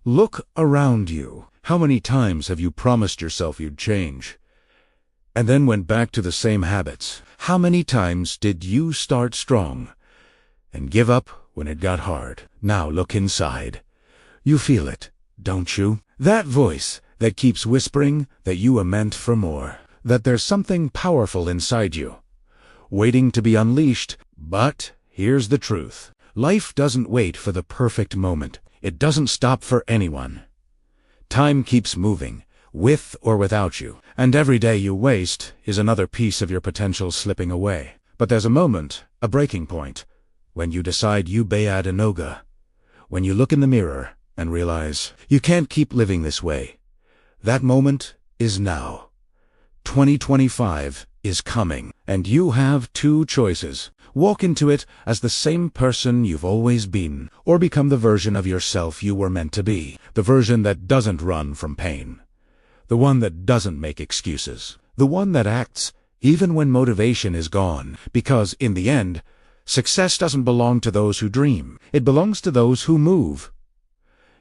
Look around you. How many times have you promised yourself you'd change, and then went back to the same habits? How many times did you start strong and give up when it got hard? Now look inside. You feel it, don't you? That voice that keeps whispering that you are meant for more, that there's something powerful inside you, waiting to be unleashed. But here's the truth. Life doesn't wait for the perfect moment. It doesn't stop for anyone. Time keeps moving, with or without you, and every day you waste is another piece of your potential slipping away. But there's a moment, a breaking point, when you decide you Bayad Enoga, when you look in the mirror and realize you can't keep living this way. That moment is now. 2025 is coming, and you have two choices. Walk into it as the same person you've always been, or become the version of yourself you were meant to be, the version that doesn't run from pain, the one that doesn't make excuses, the one that acts even when motivation is gone, because in the end, success doesn't belong to those who dream, it belongs to those who move.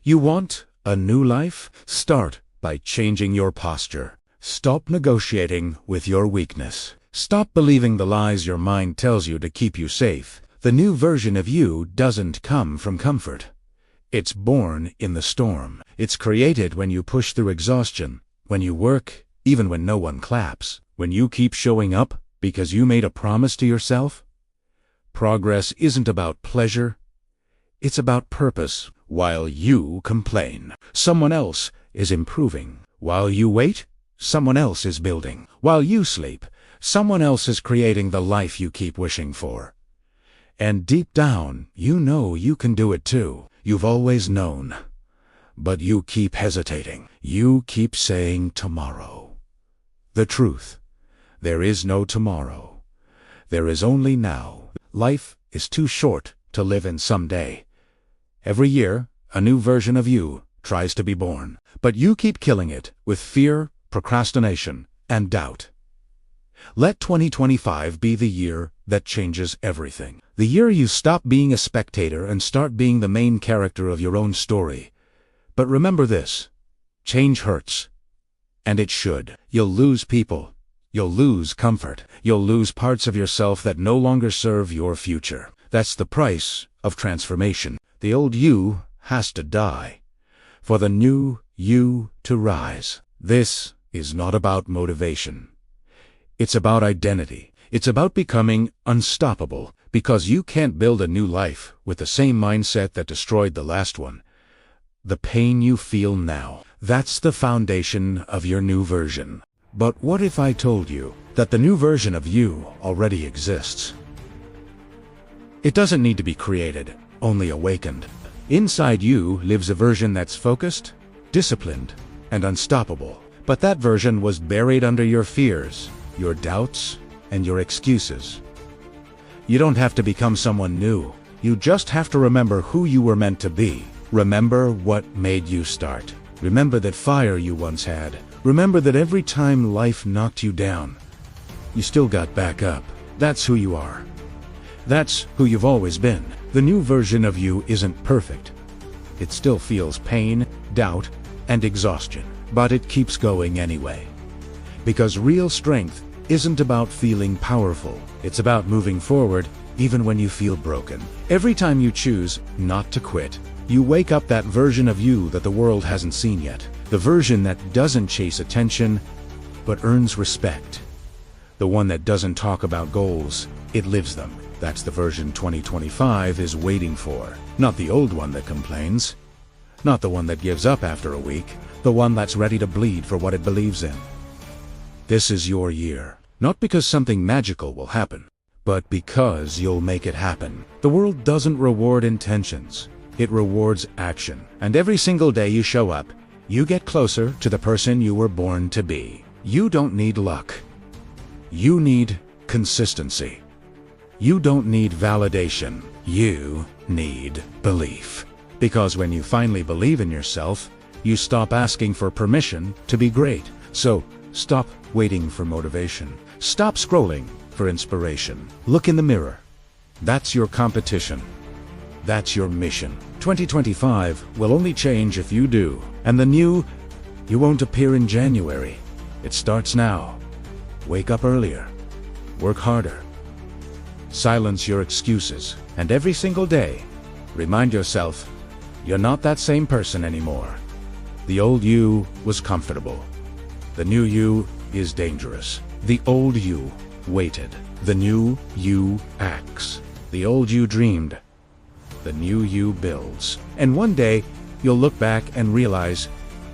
You want a new life? Start by changing your posture. Stop negotiating with your weakness. Stop believing the lies your mind tells you to keep you safe. The new version of you doesn't come from comfort. It's born in the storm. It's created when you push through exhaustion, when you work even when no one claps, when you keep showing up because you made a promise to yourself. Progress isn't about pleasure. It's about purpose. While you complain, someone else is improving. While you wait, someone else is building. While you sleep, someone else is creating the life you keep wishing for. And deep down, you know you can do it too. You've always known. But you keep hesitating. You keep saying tomorrow. The truth. There is no tomorrow. There is only now. Life is too short to live in someday. Every year, a new version of you tries to be born. But you keep killing it with fear, procrastination, and doubt. Let 2025 be the year that changes everything. The year you stop being a spectator and start being the main character of your own story. But remember this. Change hurts. And it should. You'll lose people. You'll lose comfort. You'll lose parts of yourself that no longer serve your future. That's the price of transformation. The old you has to die for the new you to rise. This is not about motivation. It's about identity. It's about becoming unstoppable, because you can't build a new life with the same mindset that destroyed the last one. The pain you feel now, that's the foundation of your new version. But what if I told you that the new version of you already exists? It doesn't need to be created, only awakened. Inside you lives a version that's focused, disciplined, and unstoppable. But that version was buried under your fears, your doubts, and your excuses. You don't have to become someone new. You just have to remember who you were meant to be. Remember what made you start. Remember that fire you once had. Remember that every time life knocked you down, you still got back up. That's who you are. That's who you've always been. The new version of you isn't perfect. It still feels pain, doubt, and exhaustion. But it keeps going anyway. Because real strength isn't about feeling powerful. It's about moving forward even when you feel broken. Every time you choose not to quit, you wake up that version of you that the world hasn't seen yet. The version that doesn't chase attention, but earns respect. The one that doesn't talk about goals, it lives them. That's the version 2025 is waiting for. Not the old one that complains. Not the one that gives up after a week. The one that's ready to bleed for what it believes in. This is your year. Not because something magical will happen, but because you'll make it happen. The world doesn't reward intentions. It rewards action. And every single day you show up, you get closer to the person you were born to be. You don't need luck. You need consistency. You don't need validation. You need belief. Because when you finally believe in yourself, you stop asking for permission to be great. So, stop waiting for motivation. Stop scrolling for inspiration. Look in the mirror. That's your competition. That's your mission. 2025 will only change if you do. And the new, you won't appear in January. It starts now. Wake up earlier. Work harder. Silence your excuses. And every single day, remind yourself, you're not that same person anymore. The old you was comfortable. The new you is dangerous. The old you waited. The new you acts. The old you dreamed. The new you builds. And one day, you'll look back and realize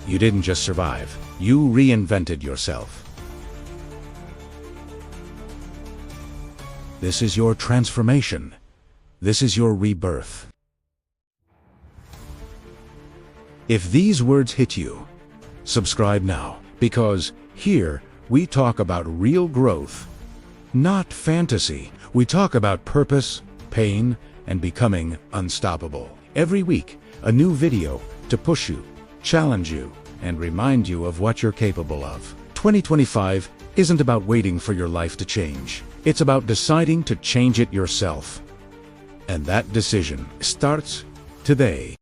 you didn't just survive. You reinvented yourself. This is your transformation. This is your rebirth. If these words hit you, subscribe now, because here we talk about real growth, not fantasy. We talk about purpose, pain, and becoming unstoppable. Every week, a new video to push you, challenge you, and remind you of what you're capable of. 2025 isn't about waiting for your life to change. It's about deciding to change it yourself. And that decision starts today.